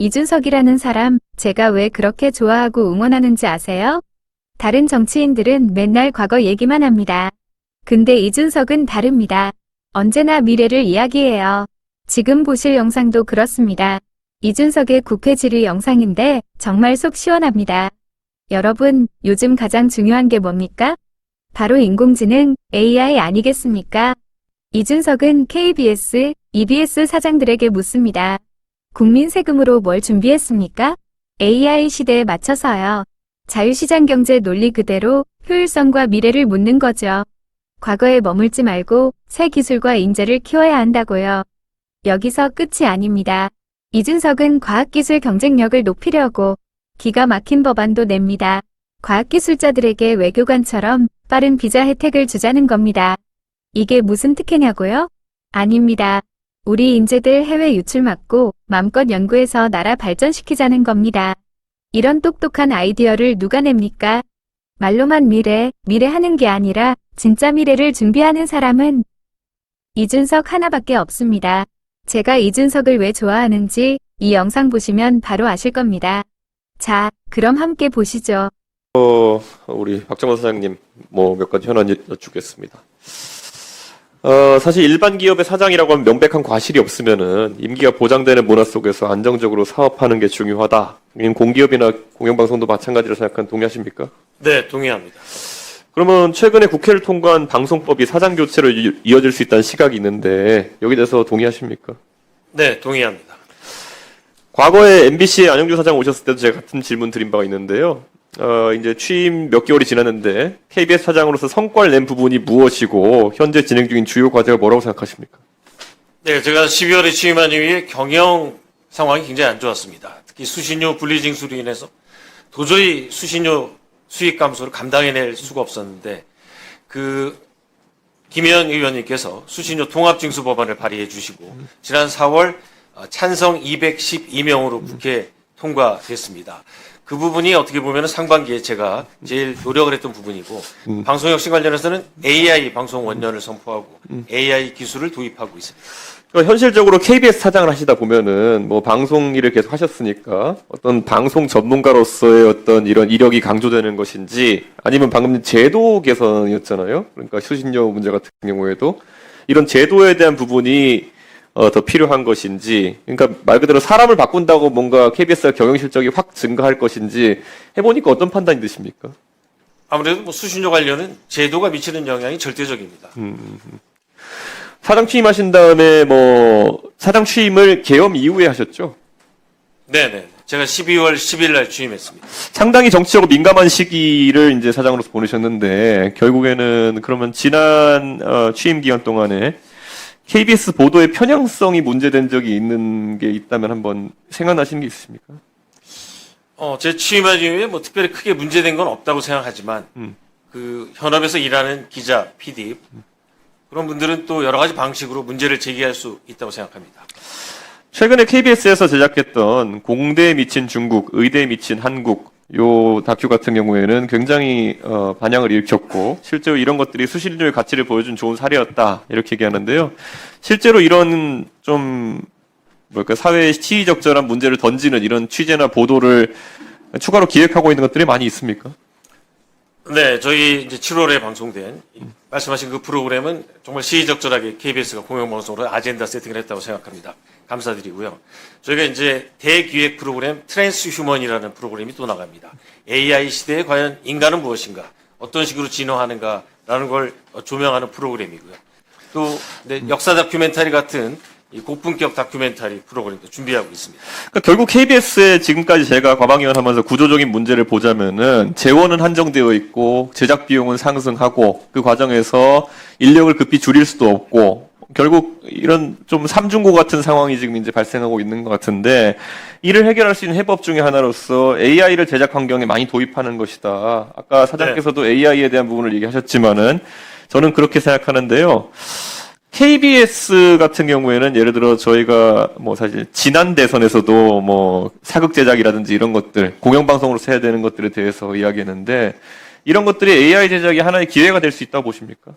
이준석이라는 사람, 제가 왜 그렇게 좋아하고 응원하는지 아세요? 다른 정치인들은 맨날 과거 얘기만 합니다. 근데 이준석은 다릅니다. 언제나 미래를 이야기해요. 지금 보실 영상도 그렇습니다. 이준석의 국회 질의 영상인데 정말 속 시원합니다. 여러분, 요즘 가장 중요한 게 뭡니까? 바로 인공지능, AI 아니겠습니까? 이준석은 KBS, EBS 사장들에게 묻습니다. 국민 세금으로 뭘 준비했습니까? AI 시대에 맞춰서요. 자유시장 경제 논리 그대로 효율성과 미래를 묻는 거죠. 과거에 머물지 말고 새 기술과 인재를 키워야 한다고요. 여기서 끝이 아닙니다. 이준석은 과학기술 경쟁력을 높이려고 기가 막힌 법안도 냅니다. 과학기술자들에게 외교관처럼 빠른 비자 혜택을 주자는 겁니다. 이게 무슨 특혜냐고요? 아닙니다. 우리 인재들 해외 유출 막고 맘껏 연구해서 나라 발전시키자는 겁니다. 이런 똑똑한 아이디어를 누가 냅니까? 말로만 미래 하는 게 아니라 진짜 미래를 준비하는 사람은 이준석 하나밖에 없습니다. 제가 이준석을 왜 좋아하는지 이 영상 보시면 바로 아실 겁니다. 자, 그럼 함께 보시죠. 우리 박정원 사장님 몇 가지 현안 여쭙겠습니다. 사실 일반 기업의 사장이라고 하면 명백한 과실이 없으면은 임기가 보장되는 문화 속에서 안정적으로 사업하는 게 중요하다. 공기업이나 공영방송도 마찬가지로 생각하는 동의하십니까? 네, 동의합니다. 그러면 최근에 국회를 통과한 방송법이 사장 교체로 이어질 수 있다는 시각이 있는데 여기 대해서 동의하십니까? 네, 동의합니다. 과거에 MBC의 안영주 사장 오셨을 때도 제가 같은 질문 드린 바가 있는데요. 이제 취임 몇 개월이 지났는데 KBS 사장으로서 성과를 낸 부분이 무엇이고 현재 진행 중인 주요 과제가 뭐라고 생각하십니까? 네, 제가 12월에 취임한 이후에 경영 상황이 굉장히 안 좋았습니다. 특히 수신료 분리징수로 인해서 도저히 수신료 수익 감소를 감당해낼 수가 없었는데 김의원 의원님께서 수신료 통합징수 법안을 발의해 주시고 지난 4월 찬성 212명으로 국회에 통과됐습니다. 그 부분이 어떻게 보면 상반기에 제가 제일 노력을 했던 부분이고 방송혁신 관련해서는 AI 방송 원년을 선포하고 AI 기술을 도입하고 있습니다. 그러니까 현실적으로 KBS 사장을 하시다 보면은 방송 일을 계속 하셨으니까 어떤 방송 전문가로서의 어떤 이런 이력이 강조되는 것인지 아니면 방금 제도 개선이었잖아요. 그러니까 수신료 문제 같은 경우에도 이런 제도에 대한 부분이 더 필요한 것인지, 그러니까 말 그대로 사람을 바꾼다고 뭔가 KBS가 경영 실적이 확 증가할 것인지 해보니까 어떤 판단이 드십니까? 아무래도 수신료 관련은 제도가 미치는 영향이 절대적입니다. 사장 취임하신 다음에 사장 취임을 계엄 이후에 하셨죠? 네네. 제가 12월 10일 날 취임했습니다. 상당히 정치적으로 민감한 시기를 이제 사장으로서 보내셨는데 결국에는 그러면 지난 취임 기간 동안에 KBS 보도의 편향성이 문제된 적이 있는 게 있다면 한번 생각나시는 게 있으십니까? 제 취임한 이후에 특별히 크게 문제된 건 없다고 생각하지만 현업에서 일하는 기자, PD 그런 분들은 또 여러 가지 방식으로 문제를 제기할 수 있다고 생각합니다. 최근에 KBS에서 제작했던 공대에 미친 중국, 의대에 미친 한국 요 다큐 같은 경우에는 굉장히 반향을 일으켰고 실제로 이런 것들이 수신료의 가치를 보여준 좋은 사례였다 이렇게 얘기하는데요. 실제로 이런 좀 사회에 시의적절한 문제를 던지는 이런 취재나 보도를 추가로 기획하고 있는 것들이 많이 있습니까? 네, 저희 이제 7월에 방송된 말씀하신 그 프로그램은 정말 시의적절하게 KBS가 공영방송으로 아젠다 세팅을 했다고 생각합니다. 감사드리고요. 저희가 이제 대기획 프로그램 트랜스휴먼이라는 프로그램이 또 나갑니다. AI 시대에 과연 인간은 무엇인가, 어떤 식으로 진화하는가라는 걸 조명하는 프로그램이고요. 또 역사 다큐멘터리 같은 이 고품격 다큐멘터리 프로그램도 준비하고 있습니다. 그러니까 결국 KBS에 지금까지 제가 과방위원 하면서 구조적인 문제를 보자면은 재원은 한정되어 있고 제작 비용은 상승하고 그 과정에서 인력을 급히 줄일 수도 없고 결국 이런 좀 삼중고 같은 상황이 지금 이제 발생하고 있는 것 같은데 이를 해결할 수 있는 해법 중에 하나로서 AI를 제작 환경에 많이 도입하는 것이다. 아까 사장께서도 AI에 대한 부분을 얘기하셨지만은 저는 그렇게 생각하는데요. KBS 같은 경우에는 예를 들어 저희가 사실 지난 대선에서도 사극 제작이라든지 이런 것들 공영방송으로 해야 되는 것들에 대해서 이야기했는데 이런 것들이 AI 제작이 하나의 기회가 될 수 있다고 보십니까?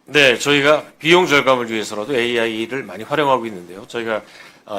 네, 저희가 비용 절감을 위해서라도 AI를 많이 활용하고 있는데요. 저희가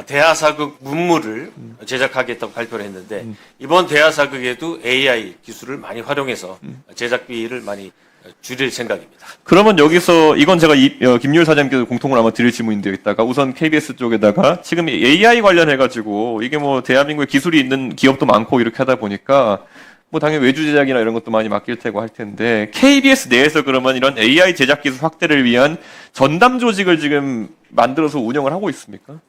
대하사극 문물을 제작하겠다고 발표를 했는데 이번 대하사극에도 AI 기술을 많이 활용해서 제작비를 많이 줄일 생각입니다. 그러면 여기서 이건 제가 김유일 사장님께서 공통으로 아마 드릴 질문인데요. 있다가 우선 KBS 쪽에다가 지금 AI 관련해가지고 이게 뭐 대한민국에 기술이 있는 기업도 많고 이렇게 하다 보니까 뭐 당연히 외주 제작이나 이런 것도 많이 맡길 테고 할 텐데 KBS 내에서 그러면 이런 AI 제작 기술 확대를 위한 전담 조직을 지금 만들어서 운영을 하고 있습니까?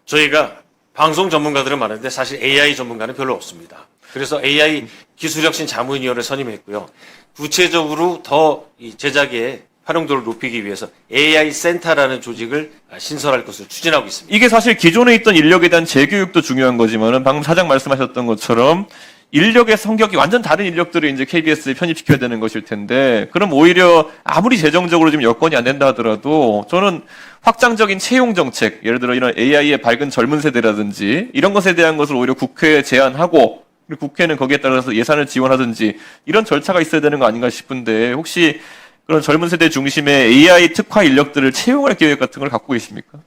저희가 방송 전문가들은 많은데 사실 AI 전문가는 별로 없습니다. 그래서 AI 기술혁신 자문위원회를 선임했고요. 구체적으로 더 이 제작의 활용도를 높이기 위해서 AI 센터라는 조직을 신설할 것을 추진하고 있습니다. 이게 사실 기존에 있던 인력에 대한 재교육도 중요한 거지만은 방금 사장 말씀하셨던 것처럼 인력의 성격이 완전 다른 인력들을 이제 KBS에 편입시켜야 되는 것일 텐데, 그럼 오히려 아무리 재정적으로 지금 여건이 안 된다 하더라도 저는 확장적인 채용 정책, 예를 들어 이런 AI의 밝은 젊은 세대라든지 이런 것에 대한 것을 오히려 국회에 제안하고, 그리고 국회는 거기에 따라서 예산을 지원하든지 이런 절차가 있어야 되는 거 아닌가 싶은데, 혹시 그런 젊은 세대 중심의 AI 특화 인력들을 채용할 계획 같은 걸 갖고 계십니까?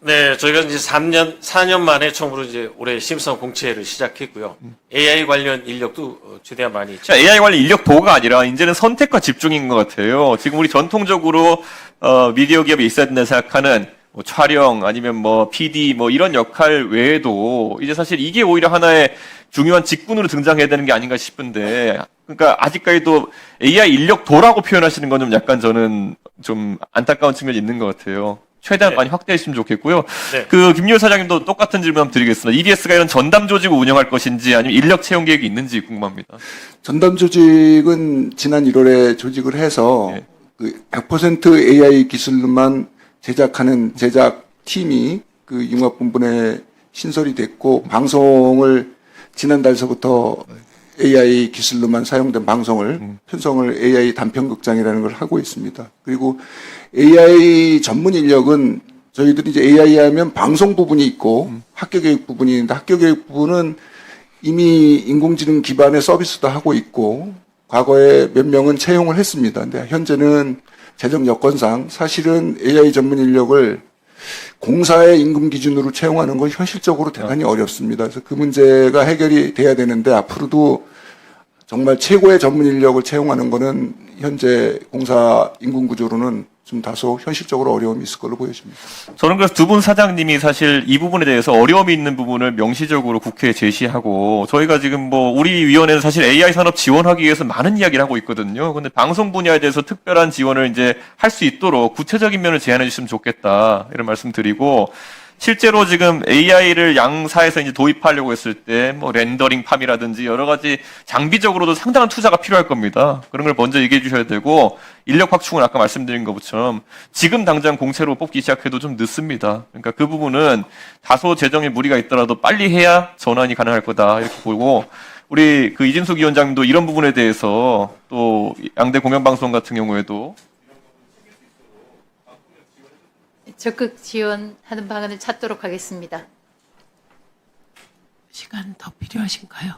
네, 저희가 이제 4년 만에 처음으로 이제 올해 심사 공채를 시작했고요. AI 관련 인력도 최대한 많이. AI 관련 인력 도가 아니라 이제는 선택과 집중인 것 같아요. 지금 우리 전통적으로 미디어 기업에 있어야 된다 생각하는 뭐 촬영 아니면 뭐 PD 뭐 이런 역할 외에도 이제 사실 이게 오히려 하나의 중요한 직군으로 등장해야 되는 게 아닌가 싶은데, 그러니까 아직까지도 AI 인력 도라고 표현하시는 건 좀 약간 저는 좀 안타까운 측면이 있는 것 같아요. 최대한 네. 많이 확대했으면 좋겠고요. 네. 그 김유일 사장님도 똑같은 질문 한번 드리겠습니다. EBS가 이런 전담 조직을 운영할 것인지 아니면 인력 채용 계획이 있는지 궁금합니다. 전담 조직은 지난 1월에 조직을 해서 네. 그 100% AI 기술로만 제작하는 제작 팀이 그 융합본부에 신설이 됐고, 방송을 지난달서부터 AI 기술로만 사용된 방송을 편성을 AI 단편극장이라는 걸 하고 있습니다. 그리고 AI 전문 인력은 저희들이 이제 AI 하면 방송 부분이 있고 학교 교육 부분이 있는데, 학교 교육 부분은 이미 인공지능 기반의 서비스도 하고 있고 과거에 몇 명은 채용을 했습니다. 근데 현재는 재정 여건상 사실은 AI 전문 인력을 공사의 임금 기준으로 채용하는 건 현실적으로 대단히 어렵습니다. 그래서 그 문제가 해결이 돼야 되는데, 앞으로도 정말 최고의 전문 인력을 채용하는 거는 현재 공사 임금 구조로는 좀 다소 현실적으로 어려움이 있을 걸로 보여집니다. 저는 그래서 두 분 사장님이 사실 이 부분에 대해서 어려움이 있는 부분을 명시적으로 국회에 제시하고, 저희가 지금 뭐 우리 위원회는 사실 AI 산업 지원하기 위해서 많은 이야기를 하고 있거든요. 근데 방송 분야에 대해서 특별한 지원을 이제 할 수 있도록 구체적인 면을 제안해 주시면 좋겠다, 이런 말씀 드리고, 실제로 지금 AI를 양사에서 이제 도입하려고 했을 때 뭐 렌더링 팜이라든지 여러 가지 장비적으로도 상당한 투자가 필요할 겁니다. 그런 걸 먼저 얘기해 주셔야 되고, 인력 확충은 아까 말씀드린 것처럼 지금 당장 공채로 뽑기 시작해도 좀 늦습니다. 그러니까 그 부분은 다소 재정에 무리가 있더라도 빨리 해야 전환이 가능할 거다, 이렇게 보고, 우리 그 이진숙 위원장님도 이런 부분에 대해서 또 양대 공영방송 같은 경우에도 적극 지원하는 방안을 찾도록 하겠습니다. 시간 더 필요하신가요?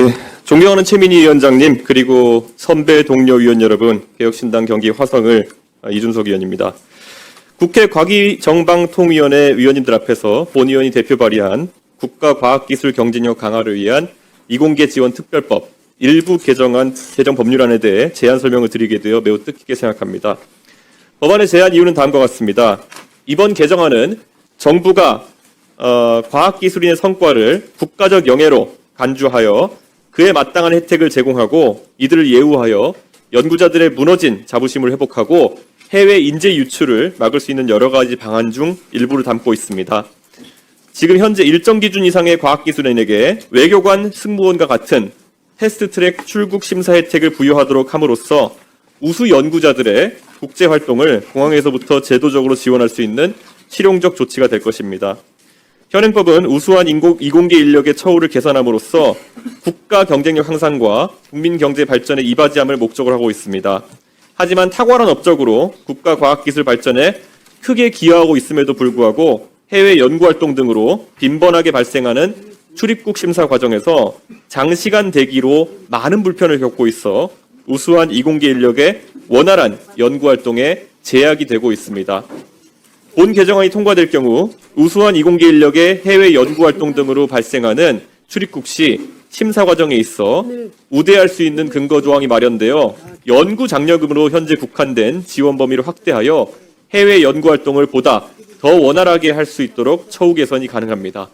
예, 존경하는 최민희 위원장님, 그리고 선배 동료 위원 여러분, 개혁신당 경기 화성을 이준석 위원입니다. 국회 과기정방통위원회 위원님들 앞에서 본 의원이 대표 발의한 국가과학기술 경쟁력 강화를 위한 이공계 지원 특별법 일부 개정안 개정 법률안에 대해 제안 설명을 드리게 되어 매우 뜻깊게 생각합니다. 법안의 제안 이유는 다음과 같습니다. 이번 개정안은 정부가 과학기술인의 성과를 국가적 영예로 간주하여 그에 마땅한 혜택을 제공하고, 이들을 예우하여 연구자들의 무너진 자부심을 회복하고 해외 인재 유출을 막을 수 있는 여러 가지 방안 중 일부를 담고 있습니다. 지금 현재 일정 기준 이상의 과학기술인에게 외교관 승무원과 같은 패스트트랙 출국 심사 혜택을 부여하도록 함으로써 우수 연구자들의 국제 활동을 공항에서부터 제도적으로 지원할 수 있는 실용적 조치가 될 것입니다. 현행법은 우수한 이공계 인력의 처우를 개선함으로써 국가 경쟁력 향상과 국민 경제 발전에 이바지함을 목적으로 하고 있습니다. 하지만 탁월한 업적으로 국가 과학기술 발전에 크게 기여하고 있음에도 불구하고 해외 연구활동 등으로 빈번하게 발생하는 출입국 심사 과정에서 장시간 대기로 많은 불편을 겪고 있어 우수한 이공계 인력의 원활한 연구활동에 제약이 되고 있습니다. 본 개정안이 통과될 경우 우수한 이공계 인력의 해외 연구 활동 등으로 발생하는 출입국 시 심사 과정에 있어 우대할 수 있는 근거 조항이 마련되어 연구 장려금으로 현재 국한된 지원 범위를 확대하여 해외 연구 활동을 보다 더 원활하게 할 수 있도록 처우 개선이 가능합니다.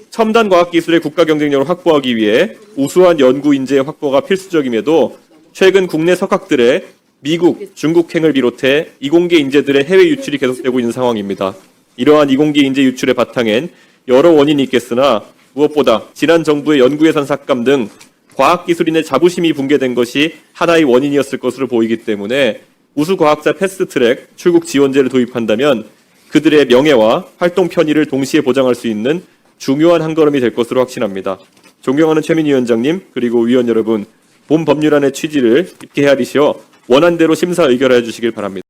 첨단 과학기술의 국가 경쟁력을 확보하기 위해 우수한 연구 인재의 확보가 필수적임에도 최근 국내 석학들의 미국, 중국행을 비롯해 이공계 인재들의 해외 유출이 계속되고 있는 상황입니다. 이러한 이공계 인재 유출의 바탕엔 여러 원인이 있겠으나 무엇보다 지난 정부의 연구 예산 삭감 등 과학기술인의 자부심이 붕괴된 것이 하나의 원인이었을 것으로 보이기 때문에 우수과학자 패스트트랙 출국 지원제를 도입한다면 그들의 명예와 활동 편의를 동시에 보장할 수 있는 중요한 한 걸음이 될 것으로 확신합니다. 존경하는 최민희 위원장님 그리고 위원 여러분, 본 법률안의 취지를 깊게 헤아리시어 원안대로 심사 의결하여 주시길 바랍니다.